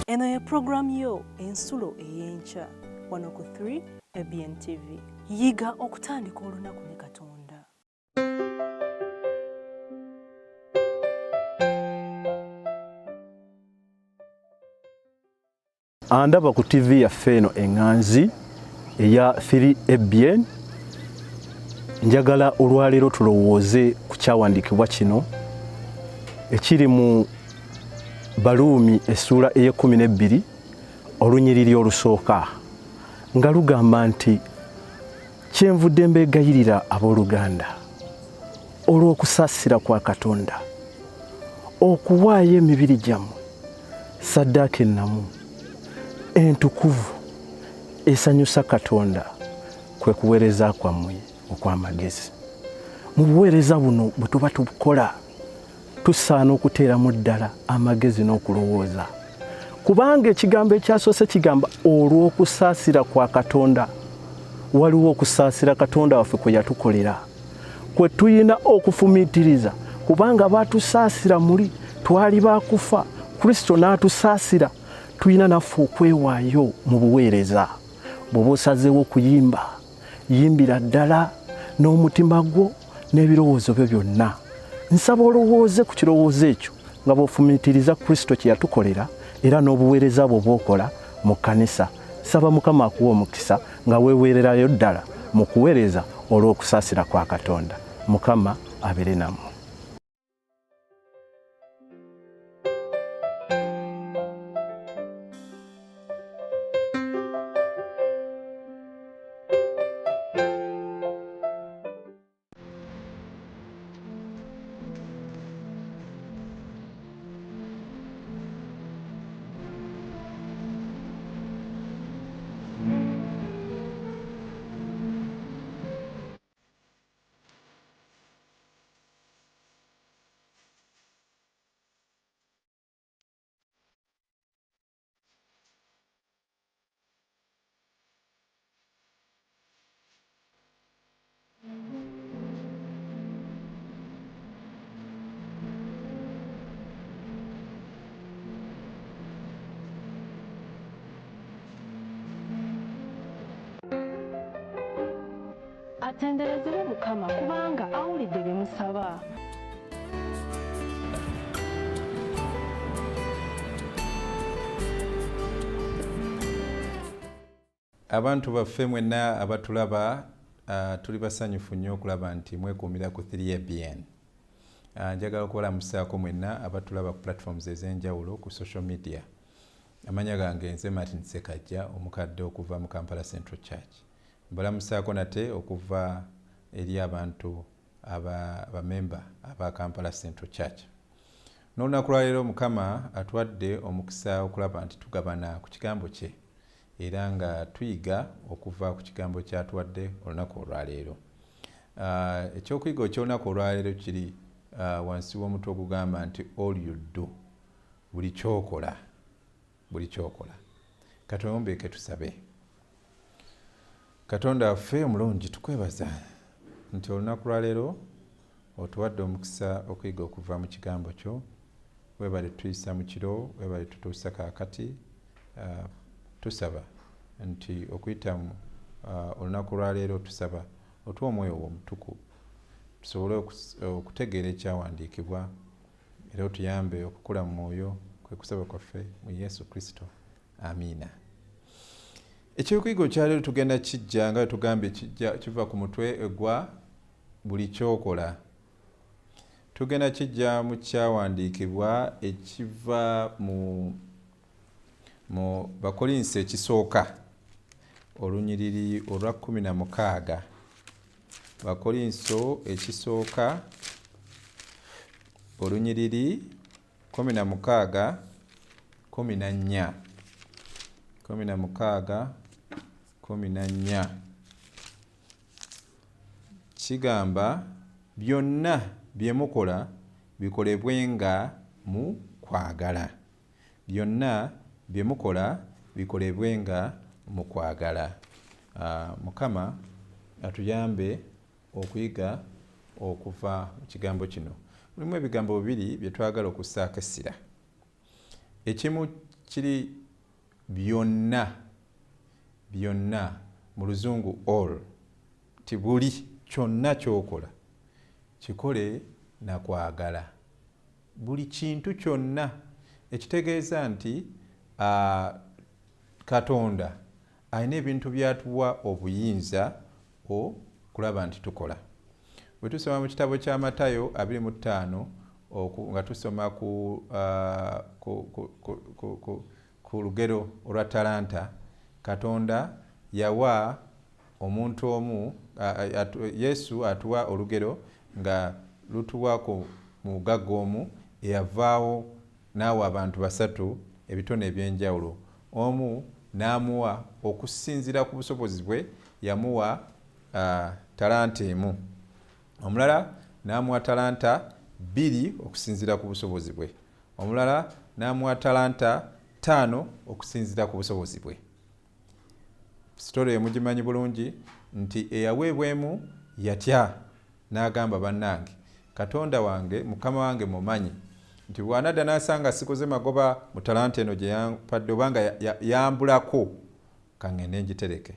Eno ye program yo ensulo ey'enkya wano ku 3 ABN TV. Yiga okutandika olunaku ne Katonda. Andaba ku TV yaffe eno eŋŋanzi eya 3 ABN. Njagala olwaleero tulowooze ku kyawandiikibwa kino ekiri mu Baluumi essuula ey'12 olunyiriri olusooka nga lugamba nti kyenvudde mbeegayirira abooluganda olw'okusaasira kwa Katonda okuwaayo emibiri gyammwe ssaddaaka ennamu entukuvu esanyusa Katonda kwe kuweereza kwammwe okw'amagezi. Mu buweereza buno bwe tuba tubukola tusaana okuteeramu ddala amagezi n'okulowooza, kubanga ekigambo ekyasoose kigamba olw'okusaasira kwa Katonda. Waliwo okusaasira Katonda waffe kwe yatukolera kwe tuyina okufumiitiriza, kubanga baatusaasira muli twali baakufa, Kristo n'atusaasira. Tuyina naffe okwewaayo mu buweereza. Bw'oba osazeewo okuyimba, yimbira ddala n'omutima gwo n'ebirowoozo byo byonna. Nsaba olowooze ku kirowoozo ekyo nga bw'ofumiitiriza Kristo kye yatukolera era n'obuweereza bwo bw'okola mu kkanisa. Saba Mukama akuwa omukisa nga weeweererayo ddala mu kuweereza olw'okusaasira kwa Katonda. Mukama abeere nammwe. Atenderezebwe Mukama kubanga awulidde bye musaba. Abantu baffe mwenna abatulaba tuli basanyufu nnyo okulaba nti mwekuumira ku 3 ABN. Njagala okubalamusaako mwenna abatulaba ku platforms ez'enjawulo ku social media. Amanya gange nze Martin Ssekajja, omukadde okuva mu Kampala Central Church. Mbalamusaako nate okuva eri abantu abamemba aba Kampala Central Church. N'olunaku lwaleero Mukama atuwadde omukisa okulaba nti tugabana ku kigambo kye era nga tuyiga okuva ku kigambo kyatuwadde olunaku olwaleero. Ekyokuyiga eky'olunaku olwaleero kiri wansi w'omutwe ogugamba nti all you do, buli kyokola. Katonda tusabe. Katonda waffe omulungi, tukwebaza nti olunaku lwaleero otuwadde omukisa okuyiga okuva mu kigambo kyo. Weebale tuyisa mu kiro, weebale tutuusa kaakati. Tusaba nti okuyita mu olunaku lwaleero tusaba otuwa omwoyo omutukuvu tusobole okutegeera ekyawandiikibwa era otuyambe okukula mu mwoyo. Kwe kusaba kwaffe mu Yesu Kristo. Amiina. Ekyokuyiga kyaleero tugenda kijja nga tugambye kiva ku mutwe egwa buli kyokola. Tugenda kijja mu kyawandiikibwa ekiva mu Bakolinso ekisooka olunyiriri olwa 16. Bakolinso ekisooka olunyiriri 16 14. 16:14 kigamba byonna bye mukola bikolebwenga mu kwagala. Byonna bye mukola bikolebwenga mu kwagala. Mukama atuyambe okuyiga okuva mu kigambo kino. Mulimu ebigambo bibiri bye twagala okussaako essira. Ekimu kiri byonna mu luzungu all, ti buli kyonna kyokola kikole na kwagala. Buli kintu kyonna, ekitegeeza nti Katonda alina ebintu byatuwa obuyinza okulaba nti tukola. Bwe tusoma mu kitabo kya Matayo 25 nga tusoma ku lugero olwa talanta, Katonda yawa omuntu omu, Yesu atuwa olugero nga lutuwa ku mugagga omu eyavaawo n'awa abantu 3 ebitone ebyenjawulo. Omu n'amuwa okusinziira ku busobozi bwe, yamuwa talanta 1. Omulala n'amuwa talanta 2 okusinziira ku busobozi bwe. Omulala n'amuwa talanta 5 okusinziira ku busobozi bwe. Sitole emugimanyi bulungi nti eyaweebwemu yatya n'agamba bannange, Katonda wange, Mukama wange mumanyi nti bw'anadda n'asanga sikoze magoba mu talanta eno gye yampadde obanga yambulako, kaŋŋende ngitereke.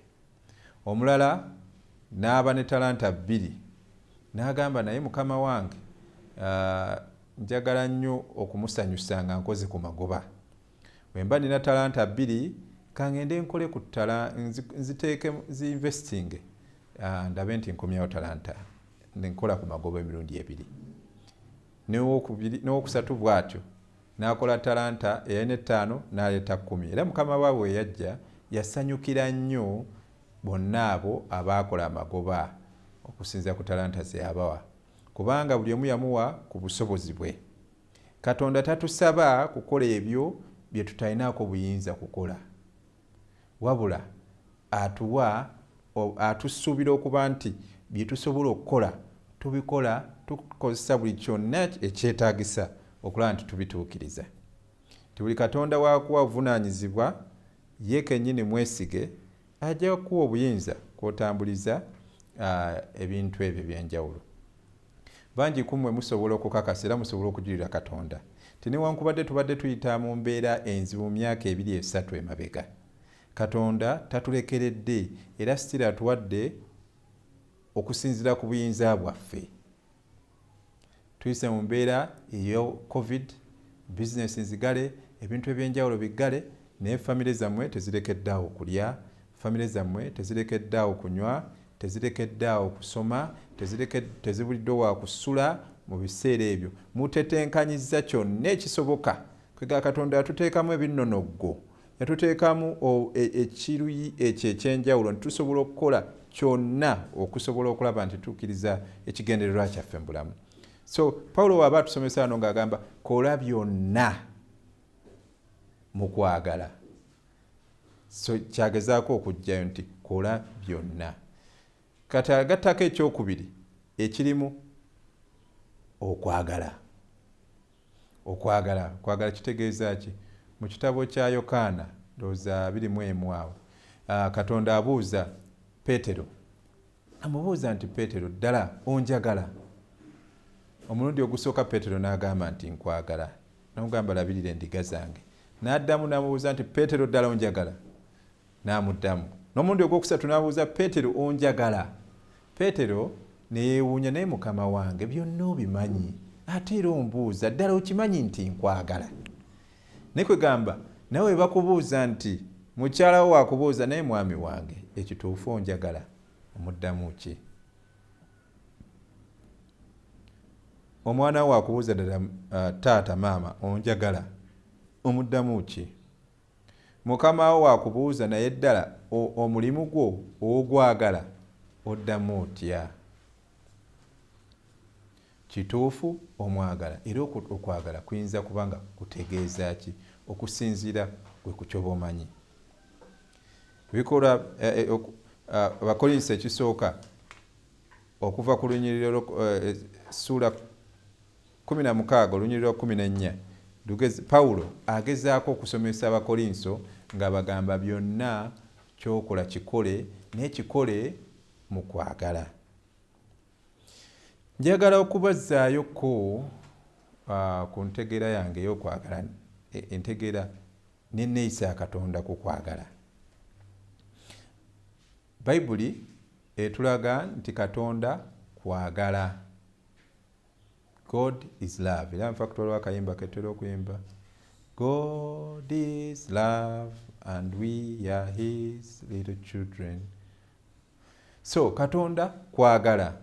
Omulala n'aba ne talanta 2 n'agamba naye Mukama wange, njagala nnyo okumusanyusa nga nkoze ku magoba. Bwe mba nina talanta 2 kaŋŋende nkole ku nziteeke zinvesting, ndabe nti nkomyawo talanta, nkola ku magoba emirundi 2. N'owokusatu bw'atyo n'akola talanta eyalina 5 n'aleeta 10. Era Mukama waabwe yajja yasanyukira nnyo bonna abo abaakola amagoba okusinziira ku talanta ze yabawa, kubanga buli omu yamuwa ku busobozi bwe. Katonda tatusaba kukola ebyo bye tutalinaako buyinza kukola, wabula atusuubira okuba nti bye tusobola okukola tubikola tukozesa buli kyonna ekyetaagisa okulaba nti tubituukiriza. Buli Katonda waakuwa obuvunaanyizibwa, ye kennyini mwesige, ajja kuwa obuyinza kwotambuliza ebintu ebyo ebyenjawulo. Bangi kumwe musobola okukakasa era musobola okujulira Katonda ti newankubadde tubadde tuyita mu mbeera enzibu mu myaka 2-3 emabega, Katonda tatulekeredde era sitira atuwadde okusinziira ku buyinza bwaffe. Tuyise mu mbeera eyo COVID, bizinesi nzigale, ebintu ebyenjawulo biggale, naye famire zammwe tezirekeddaawo kulya, famire zammwe tezirekeddaawo kunywa, tezirekeddaawo kusoma, tezibuliddewo wa kusula. Mu biseera ebyo mutetenkanyizza kyonna ekisoboka. Kwega Katonda yatuteekamu ebinonoggo, yatuteekamu ekiruyi ekyo ekyenjawulo nitusobola okukola kyonna okusobola okulaba nti tukkiriza ekigendererwa kyaffe mu bulamu. So Pawulo waba atusomesa wano ng'agamba kola byonna mu kwagala. So kyagezaako okujjayo nti kola byonna. Kati agattako ekyokubiri ekirimu okwagala. Okwagala kitegeeza ki? Mu kitabo kya Yokaana 21 awo, Katonda abuuza Peetero, amubuuza nti Peetero, ddala onjagala? Omulundi ogusooka Peetero n'agamba nti nkwagala. N'amugamba labirira endiga zange. N'addamu n'amubuuza nti Peetero, ddala onjagala? N'amuddamu. N'omulundi ogwokusatu n'abuuza Peetero, onjagala? Peetero ne yeewuunya, naye Mukama wange byonna obimanyi, ate era ombuuza, ddala okimanyi nti nkwagala? Ne kwegamba nawe bakubuuza nti mukyala wo wakubuuza, naye mwami wange ekituufu onjagala? Omuddamu ki? Omwana wo wakubuuza ddala taata maama onjagala? Omuddamu ki? Mukama wo wakubuuza naye ddala omulimu gwo ogwagala? Oddamu otya? Kituufu omwagala. Era okwagala kuyinza kubanga kutegeeza ki? Okusinziira gwe ku kyoba omanyi. Bikola Abakolinso ekisooka okuva ku lunyiriro ssuula 16 olunyiriro 14, Pawulo agezaako okusomesa Abakolinso nga bagamba byonna kyokola kikole, naye kikole mu kwagala. Njagala okubazaayoko ku ntegeera yange ey'okwagala, entegeera n'enneeyisa ya Katonda ku kwagala. Bayibuli etulaga nti Katonda kwagala. God is love. Era nfact waliwo akayimba ketera okuyimba, God is love and we are his little children. So Katonda kwagala.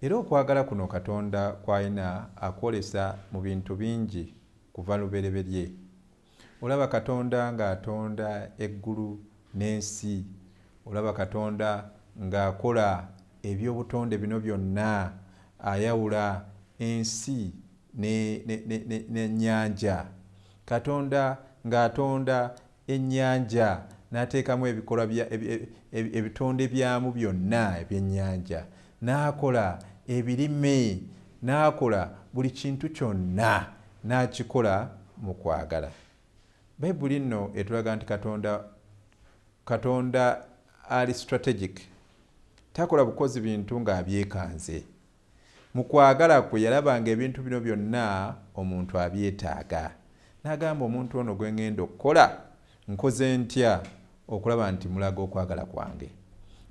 Era okwagala kuno Katonda kwalina akwolesa mu bintu bingi kuva lubereberye. Olaba Katonda ng'atonda eggulu n'ensi. Olaba Katonda ng'akola ebyobutonde bino byonna, ayawula ensi n'ennyanja. Katonda ng'atonda ennyanja n'ateekamu ebikolwa ebitonde byamu byonna ebyennyanja, n'akola ebirime, n'akola buli kintu kyonna, n'akikola mu kwagala. Bayibuli nno etulaga nti Katonda ali strategic. Takola bukozi bintu ng'abyekanze. Mu kwagala kwe yalabanga ebintu bino byonna omuntu abyetaaga. N'agamba omuntu ono gwe ngenda okukola nkoze ntya okulaba nti mulaga okwagala kwange.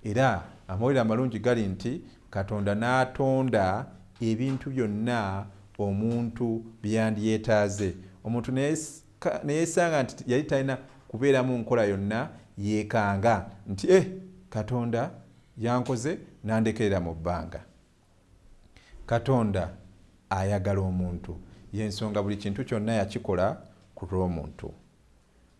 Era amawulire amalungi gali nti Katonda n'atonda ebintu byonna omuntu byandyetaaze. Omuntu neyesanga nti yali talina kubeera mu nkola yonna yeekanga nti Katonda yankoze nandekerera mu bbanga. Katonda ayagala omuntu, y'ensonga buli kintu kyonna yakikola ku lw'omuntu.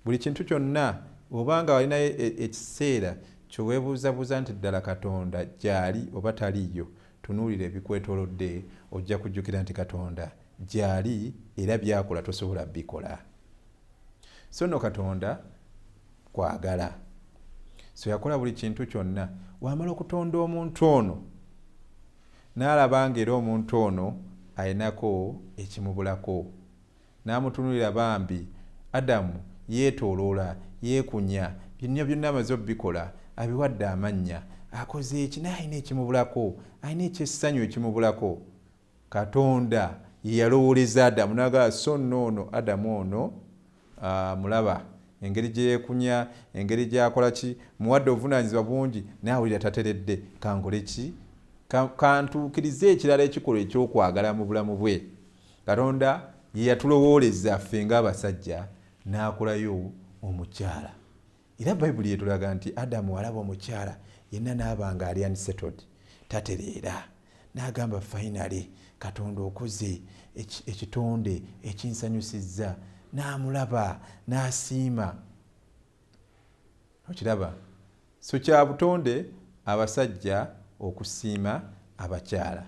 Buli kintu kyonna obanga walina ekiseera kyoweebuuzabuuza nti ddala Katonda gyali oba taliiyo, tunuulira ebikwetoolodde ojja kujjukira nti Katonda gyali era byakola tosobola bikola. So nno Katonda kwagala. So yakola buli kintu kyonna. Wamala okutonda omuntu ono n'alaba ng'era omuntu ono alinako ekimubulako. N'amutunulira bambi Adamu yeetooloola, yeekunya, byonna amaze obbikola, abiwadde amannya, akoze eki naye alina ekimubulako, alina ekyessanyu ekimubulako. Katonda ye yalowooleza Adamu n'agamba so nno ono Adamu ono mulaba engeri gye yeekunya, engeri gy'akola ki, muwadde obuvunaanyizibwa bungi n'awulira tateredde, kankole ki? Kantuukirize ekirala ekikolwa ekyokwagala mu bulamu bwe. Katonda ye yatulowooleza ffe ng'abasajja n'akolayo omukyala. Era Bayibuli etulaga nti Adamu alaba omukyala yenna n'aba nga ali unsettled, tatereera. N'agamba finally Katonda okoze ekitonde ekinsanyusizza. N'amulaba n'asiima. Okiraba? So kya butonde abasajja okusiima abakyala.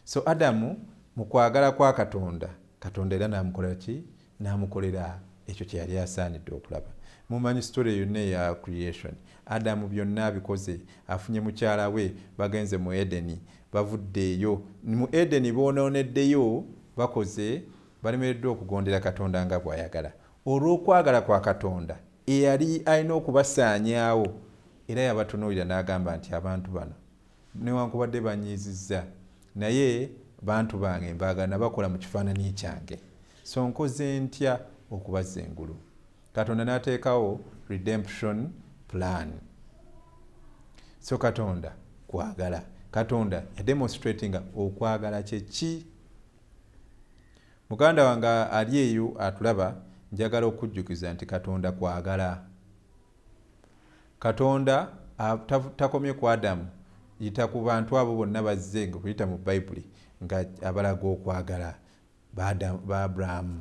So Adamu mu kwagala kwa Katonda, Katonda era n'amukolera ki? N'amukolera ekyo kye yali asaanidde okulaba. Mumanyi story yonna eya creation. Adamu byonna abikoze, afunye mukyala we, bagenze mu Edeni, bavuddeeyo. Mu Edeni boonooneddeyo bakoze, balemereddwa okugondera Katonda nga bw'ayagala. Olw'okwagala kwa Katonda eyali alina okubasaanyaawo, era yabatunuulira n'agamba nti abantu bano newankubadde banyiizizza, naye bantu bange mbaagala bakola mu kifaananyi kyange. So nkoze ntya okubazza engulu? Katonda n'ateekawo redemption plan. So Katonda kwagala. Katonda yademonstratinga okwagala kye ki? Muganda wange ali eyo atulaba, njagala okujjukiza nti Katonda kwagala. Katonda takomye ku Adamu, yita ku bantu abo bonna bazze nga kuyita mu Bayibuli nga abalaga okwagala, ba Abraham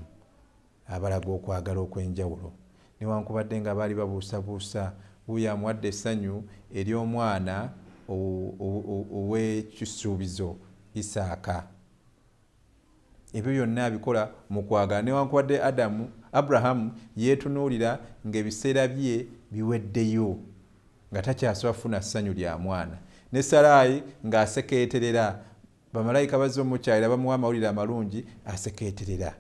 abalaga okwagala okw'enjawulo. Newankubadde nga baali babuusabuusa, buuyo amuwadde essanyu ery'omwana ow'ekisuubizo Isaaka. Ebyo byonna abikola mu kwagala. Newankubadde Abrahamu yeetunuulira ng'ebiseera bye biweddeyo, nga takyasobola kufuna ssanyu lya mwana. Ne Saraayi ng'asekeeterera, bamalayika bazze omukyalira bamuwa amawulire amalungi, asekeeterera.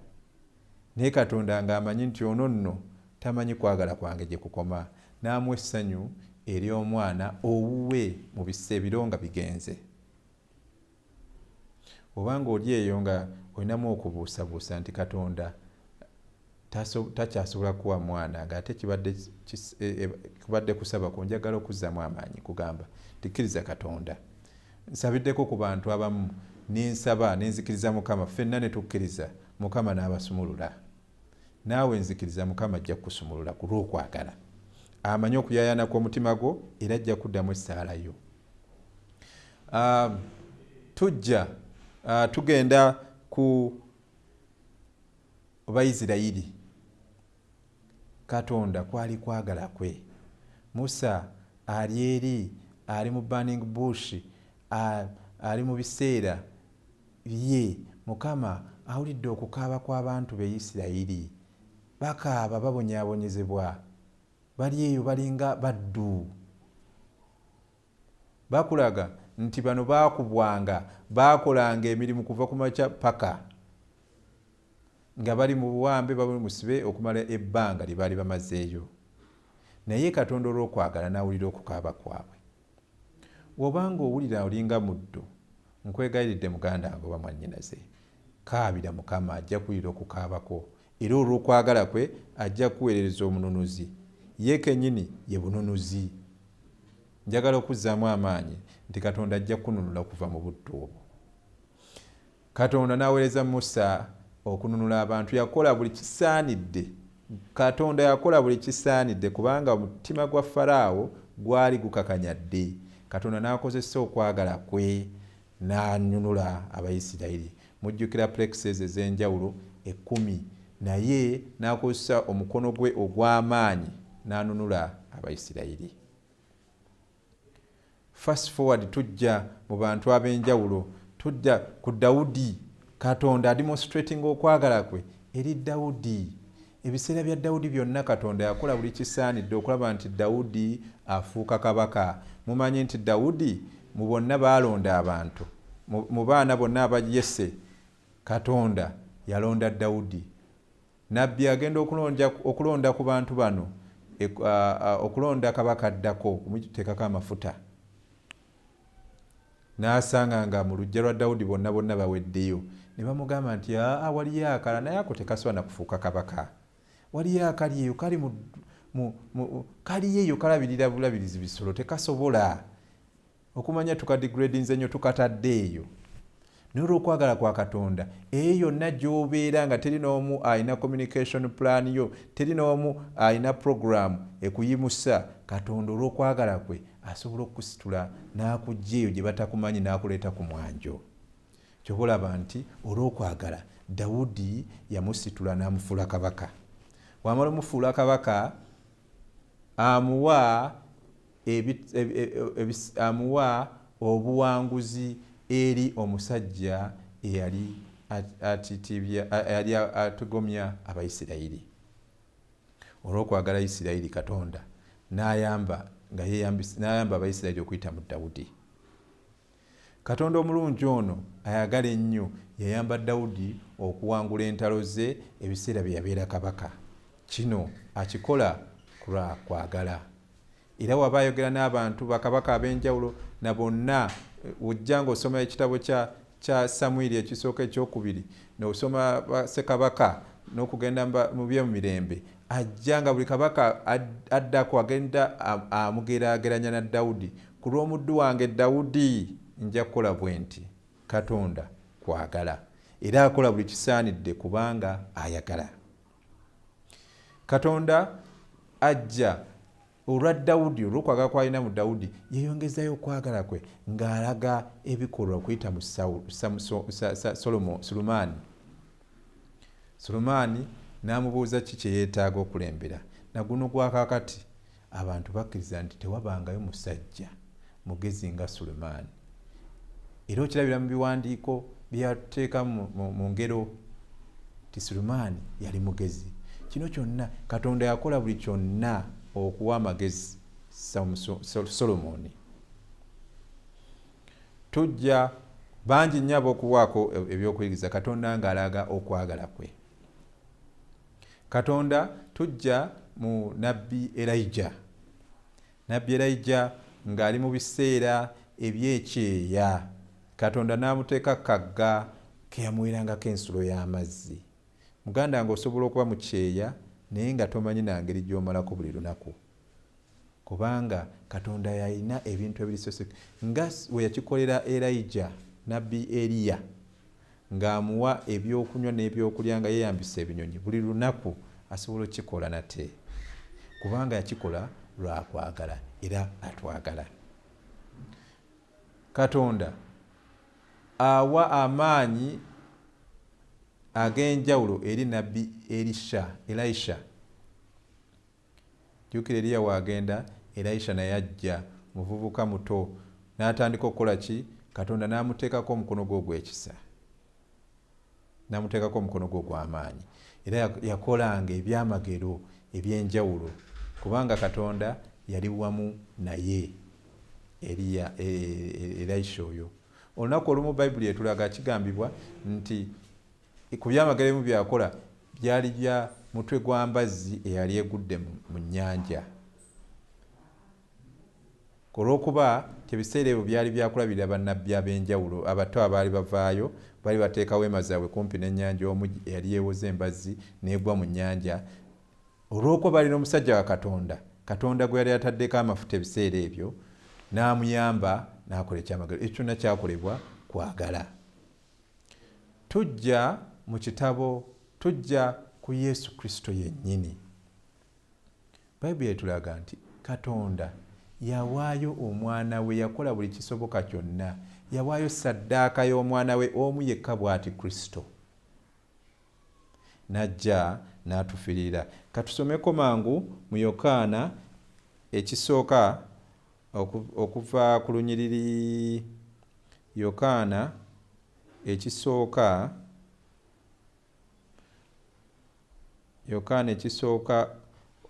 Naye Katonda ng'amanyi nti ono nno tamanyi kwagala kwange gye kukoma, n'amuwa essanyu ery'omwana owuwe mu biseebiro nga bigenze. Obanga oli eyo nga olinamu okubuusabuusa nti Katonda takyasobola kuwa mwana ng'ate kibadde kusaba ku njagala okuzzamu amaanyi kugamba tikkiriza Katonda. Nsabiddeko ku bantu abamu nensaba nenzikiriza Mukama, ffenna ne tukkiriza Mukama n'abasumulula. Naawe nzikiriza Mukama ajja kukusumulula ku lw'okwagala. Amanyi okuyayaana kw'omutima gwo era ajja kuddamu essaala yo. Tujja tugenda ku Bayisirayiri. Katonda kwali kwagala kwe. Musa ali eri, ali mu burning bush, ali mu biseera bye. Mukama awulidde okukaaba kw'abantu be Isirayiri. Bakaaba babonyaabonyezebwa, bali eyo balinga baddu. Bakulaga nti bano baakubwanga, baakolanga emirimu kuva ku makya paka nga bali mu buwambe bali musibe okumala ebbanga lye baali bamazeeyo. Naye Katonda olw'okwagala n'awulira okukaaba kwabwe. Wobanga owulira olinga muddu, nkwegayiridde muganda wange oba mwannyinaze, kaabira Mukama ajja kuwulira okukaaba kwo, era olw'okwagala kwe ajja kuweerereza omununuzi. Ye kennyini ye bununuzi. Njagala okuzzaamu amaanyi nti Katonda ajja kununula okuva mu buddu obwo. Katonda n'aweereza Musa okununula abantu. Yakola buli kisaanidde. Katonda yakola buli kisaanidde kubanga omutima gwa Faraawo gwali gukakanyadde. Katonda n'akozesa okwagala kwe n'anunula Abayisirayiri. Mujjukira practices ez'enjawulo 10, naye n'akozesa omukono gwe ogw'amaanyi n'anunula Abayisirayiri. Fast forward tujja mu bantu ab'enjawulo. Tujja ku Dawudi. Katonda demonstrating okwagala kwe eri Dawudi. Ebiseera bya Dawudi byonna Katonda yakola buli kisaanidde okulaba nti Dawudi afuuka kabaka. Mumanyi nti Dawudi mu bonna baalonda abantu, mu baana bonna aba Yese, Katonda yalonda Dawudi. Nabbi agenda okulonda ku bantu bano, okulonda kabaka addako okumuteekako amafuta. N'asanga nga mu luggya lwa Dawudi bonna baweddeyo. Ne bamugamba nti waliyo akala, naye ako tekasobola na kufuuka kabaka. Waliyo akali eyo kali eyo kalabirira bulabirizi bisolo, tekasobola okumanya tukadegradinze nnyo tukatadde eyo. N'olw'okwagala kwa Katonda eyo yonna gy'obeera nga teri n'omu alina communication plan yo, teri n'omu alina program ekuyimusa, Katonda olw'okwagala kwe asobola okukusitula n'akujja eyo gye batakumanyi n'akuleeta ku mwanjo. Ky'oba olaba nti olw'okwagala Dawudi yamusitula n'amufuula kabaka. Wamala omufuula kabaka amuwa obuwanguzi eri omusajja eyali atugomya Abayisirayiri. Olw'okwagala Isirayiri, Katonda n'ayamba Abayisirayiri okuyita mu Dawudi. Katonda omulungi ono ayagala ennyo yayamba Dawudi okuwangula entalo ze ebiseera bye yabeera kabaka. Kino akikola kulwa kwagala. Era waba ayogera n'abantu bakabaka ab'enjawulo na bonna, ojja ng'osoma ekitabo kya Samwiri ekisooka ekyokubiri, n'osoma Ssekabaka n'okugenda mu by'omumirembe, ajja nga buli kabaka addako agenda amugeraageranya na Dawudi. Ku lw'omuddu wange Dawudi nja kukola bwe nti. Katonda kwagala era akola buli kisaanidde kubanga ayagala. Katonda ajja olwa Dawudi, olw'okwagala kw'alina mu Dawudi, yeeyongezayo okwagala kwe ng'alaga ebikolwa okuyita mu Sulemaani n'amubuuza ki kye yeetaaga okulembera. Na guno gwa kaakati abantu bakkiriza nti tewabangayo musajja mugezi nga Sulemaani. Era okirabira mu biwandiiko byateeka mu ngero ti Sulemaani yali mugezi. Kino kyonna Katonda yakola buli kyonna okuwa amagezi Solomoni. Tujja bangi nnyo ab'okuwaako ebyokuyigiriza Katonda ng'alaga okwagala kwe. Katonda tujja mu Nabbi Elijah. Nabbi Elijah ng'ali mu biseera eby'ekyeya, Katonda n'amuteeka kagga ke yamuwerangako ensulo y'amazzi. muganda nga osobola okuba mu kyeya naye nga tomanyi na ngeri gy'omalako buli lunaku, kubanga Katonda yalina ebintu ebirisose nga we yakikolera Elijah nabbi Eliya ng'amuwa ebyokunywa n'ebyokulya nga yeeyambisa ebinyonyi buli lunaku asobola okikola nate, kubanga yakikola lwakwagala era atwagala. Katonda awa amaanyi ag'enjawulo eri nabbi Elisha. Jjukira Eliya waagenda, Elisha naye ajja muvubuka muto n'atandika okukola ki? Katonda n'amuteekako omukono gwe ogw'ekisa, n'amuteekako omukono gwe ogw'amaanyi, era yakolanga ebyamagero eby'enjawulo kubanga Katonda yali wamu naye. Elisha oyo olunaku olumu Bayibuli etulaga kigambibwa nti ku byamagero ebimu byakola byali bya mutwe gwa mbazzi eyali egudde mu nnyanja, olw'okuba ebiseera ebyo byali byakulabirira bannabbi ab'enjawulo abato abaali bavaayo, bali bateeka weema zaabwe kumpi n'ennyanja, omu yali yeewoze embazzi n'egwa mu nnyanja. Olw'okuba balina omusajja wa Katonda, Katonda gwe yali ataddeko amafuta ebiseera ebyo, n'amuyamba n'akola ekyamagero. Ekyo kyonna kyakolebwa kwagala. Tujja mu kitabo, tujja ku Yesu Kristo yennyini. Bayibuli etulaga nti Katonda yawaayo omwana we, yakola buli kisoboka kyonna, yawaayo ssaddaaka y'omwana we omu yekka bw'ati Kristo, n'ajja n'atufiirira. Katusomeko mangu mu Yokaana ekisooka okuva ku lunyiriri, Yokaana ekisooka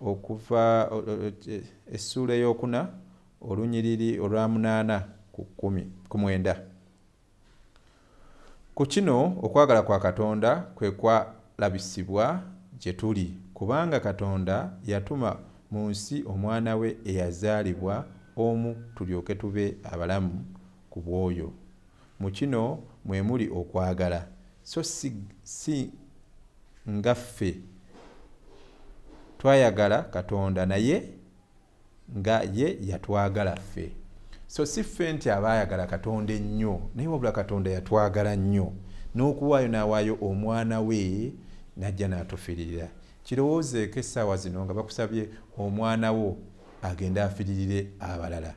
okuva essuula ey'okuna olunyiriri olwa 8 ku 9. Ku kino okwagala kwa Katonda kwe kwalabisibwa gye tuli, kubanga Katonda yatuma mu nsi omwana we eyazaalibwa omu tulyoke tube abalamu ku bw'oyo. Mu kino mwe muli okwagala, so si nga ffe twayagala Katonda naye nga ye yatwagala ffe. So si ffe nti abaayagala Katonda ennyo, naye wabula Katonda yatwagala nnyo n'okuwaayo n'awaayo omwana we n'ajja n'atufiirira. Kirowoozeeko essaawa zino nga bakusabye omwana wo agende afiiririre abalala.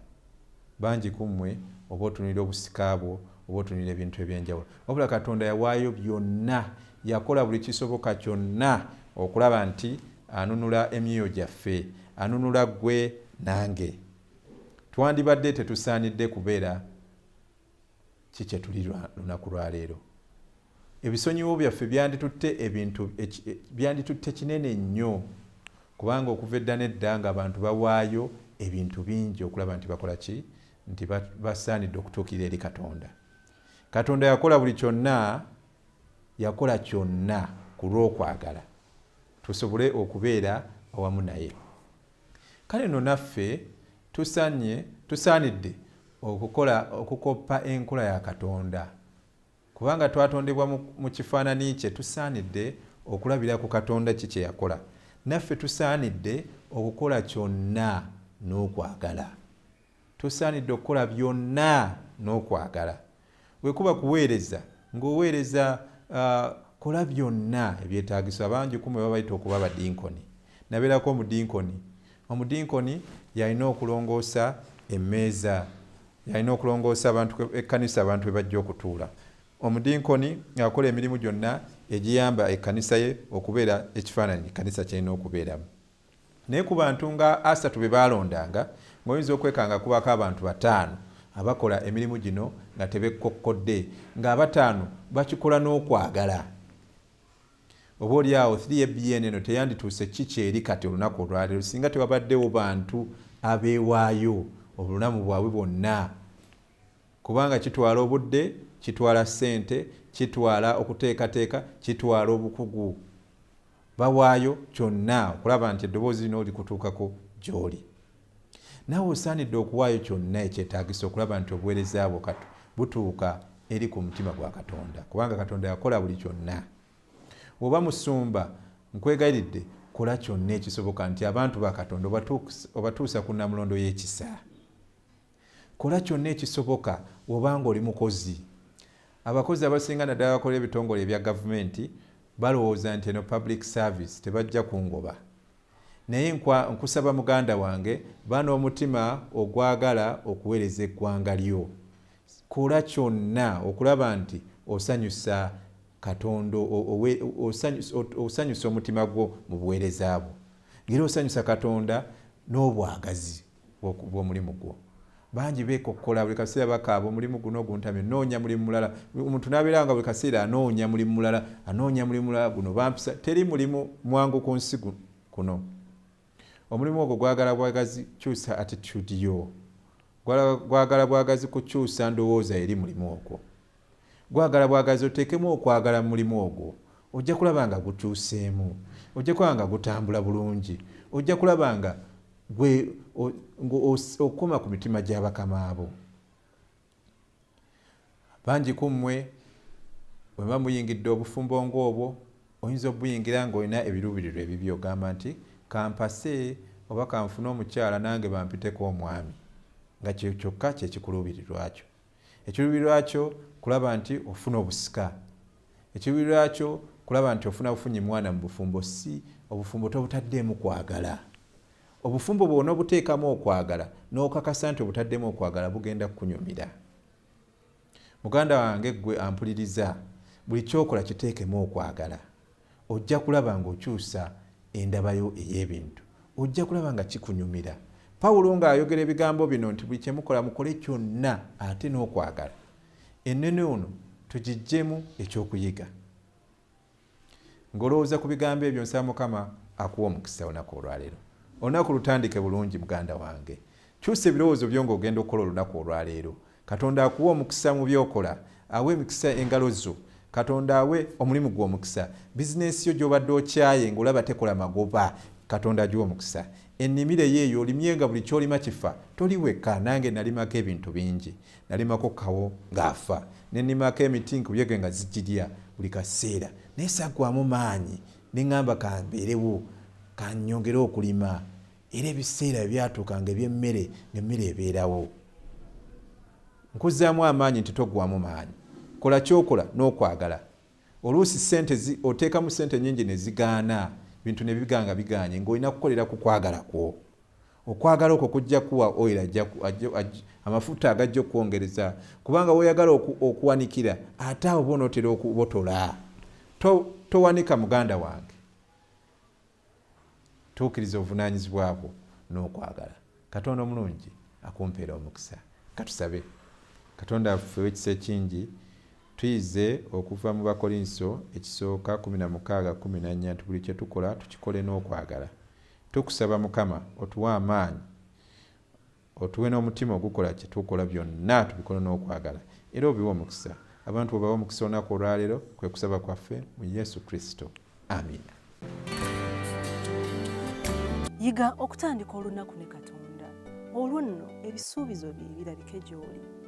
Bangi ku mmwe oba otunulira obusika bwo oba otunulira ebintu eby'enjawulo, wabula Katonda yawaayo byonna, yakola buli kisoboka kyonna okulaba nti anunula emyoyo gyaffe, anunula ggwe nange. Twandibadde tetusaanidde kubeera kikye tuli lunaku lwa leero. Ebisonyiwo byaffe byanditutte kinene nnyo, kubanga okuva edda n'edda nga abantu bawaayo ebintu bingi okulaba nti bakola ki? Nti basaanidde okutuukirira eri Katonda. Katonda yakola buli kyonna, yakola kyonna ku lw'okwagala tusobole okubeera awamu naye. Kale nno naffe tusaanidde okukoppa enkola ya Katonda, kubanga twatondebwa mu kifaananyi kye. Tusaanidde okulabira ku Katonda ki kye yakola. Naffe tusaanidde okukola kyonna n'okwagala. Tusaanidde okukola byonna n'okwagala. Bwe kuba kuweereza, ng'oweereza kola byonna ebyetaagisa. Bangi kumwe babayita okuba badinkoni. Nabeerako omudinkoni yalina okulongoosa emmeeza, yalina okulongoosa ekkanisa abantu bwe bajja okutuula. Omudinkoni akola emirimu gyonna egiyamba ekkanisa ye okubeera ekifaananyi ekkanisa kyalina okubeeramu. Naye ku bantu nga 3 be baalondanga, ng'oyinza okwekanga kubako abantu 5 abakola emirimu gino nga tebekokkodde, nga 5 bakikola n'okwagala. Oba oli awo 3ABN eno teyandituuse kiki eri kati olunaku olwaleero singa tewabaddewo bantu abeewaayo obulamu bwabwe bwonna, kubanga kitwala obudde, kitwala ssente, kitwala okuteekateeka, kitwala obukugu. Bawaayo kyonna okulaba nti eddoboozi lino likutuukako gy'oli. Naawe osaanidde okuwaayo kyonna ekyetaagisa okulaba nti obuweereza bwo butuuka eri ku mutima gwa Katonda, kubanga Katonda yakola buli kyonna. oba musumba nkwegayiridde kola kyonna ekisoboka nti abantu ba Katonda obatuusa ku namulondo y'ekisa. Kola kyonna ekisoboka obanga oli mukozi. Abakozi abasinga naddala bakola ebitongole ebya gavumenti balowooza nti eno public service tebajja kungoba. Naye nkusaba muganda wange bano omutima ogwagala okuweereza eggwanga lyo. Kola kyonna okulaba nti osanyusa Katonda, osanyusa omutima gwo mu buweereza bwo. Ngeri osanyusa Katonda n'obwagazi bw'omulimu gwo. Bangi beekokkola buli kaseera bakaaba omulimu guno guntamye, noonya mulimu mulala. Omuntu n'abeera nga buli kaseera anoonya mulimu mulala, guno bampisa. Teri mulimu mwangu ku nsi kuno. Omulimu ogwo gwagala bwagazi kyusa attitude yo. Gwagala bwagazi kukyusa ndowooza eri mulimu ogwo. Gwagala bwagazi oteekemu okwagala mu mulimu ogwo. Ojja kulaba nga gukyuseemu. Ojja kulaba nga gutambula bulungi. Ojja kulaba nga okoma ku mitima gy'abakama abo. Bangi ku mmwe bwe muba muyingidde obufumbo ng'obwo oyinza obuyingira ng'olina ebiruubirirwa ebibyo ogamba nti kampase oba kanfune omukyala nange bampiteko omwami. Nga kyokka kyekikuluubirirwa kyo. Ekiruubirirwa kyo kulaba nti ofuna obusika. Ekiruubirirwa kyo kulaba nti ofuna bufunyi mwana mu bufumbo. Si obufumbo tobutaddeemu kwagala. Obufumbo bwona obuteekamu okwagala n'okakasa nti obutaddemu okwagala bugenda kukunyumira. Muganda wange gwe ampuliriza, buli kyokola kiteekemu okwagala. Ojja kulaba ng'okyusa endabayo ey'ebintu. Ojja kulaba nga kikunyumira. Pawulo ng'ayogera ebigambo bino nti buli kyemukola mukole kyonna ate n'okwagala. Ennene ono tugiggyemu ekyokuyiga. Ng'olowooza ku bigambo ebyo nsaba Mukama akuwa omukisa olunaku olwaleero. Olunaku lutandike bulungi muganda wange. Kyusa ebirowoozo byo ng'ogenda okukola olunaku olwaleero. Katonda akuwa omukisa mu byokola, awe emikisa engalo zo. Katonda awe omulimu gwo omukisa. Bizinesi yo gy'obadde okyaye ng'olaba tekola magoba, Katonda agiwa omukisa. Ennimiro yeeyo olimyenga buli kyolima kifa. Toli wekka, nange nalimako ebintu bingi. Nalimako kawo ng'afa. Ne nnimako emiti nkubye nga zijirya buli kaseera. Naye saggwaamu maanyi ne ŋŋamba kambeerewo kannyongere okulima. Era ebiseera ebyatuukanga eby'emmere ng'emmere ebeerawo. Nkuzzaamu amaanyi nti toggwaamu maanyi. Kola kyokola n'okwagala. Oluusi ssente oteekamu ssente nnyingi ne zigaana. Bintu ne biganga biganye ng'olina kukolera ku kwagala kwo. Okwagala okwo kujja kuwa oil amafuta agajja okwongereza. Kubanga weeyagala okuwanikira ate awo bonootera okubotola. Towanika muganda wange. Tuukiriza obuvunaanyizibwa bwo n'okwagala. Katonda omulungi akumpeera omukisa. Katusabe. Katonda affe ekisa kingi tuyize okuva mu Bakolinso ekisooka 16:14 nti buli kye tukola tukikole n'okwagala. Tukusaba Mukama otuwe amaanyi, otuwe n'omutima ogukola kye tukola byonna tubikole n'okwagala. Era obiwe omukisa. Abantu bwe bawa omukisa olunaku olwaleero kwe kusaba kwaffe mu Yesu Kristo. Amiina. Yiga okutandika olunaku ne Katonda. Olwo nno ebisuubizo bye birabike gy'oli.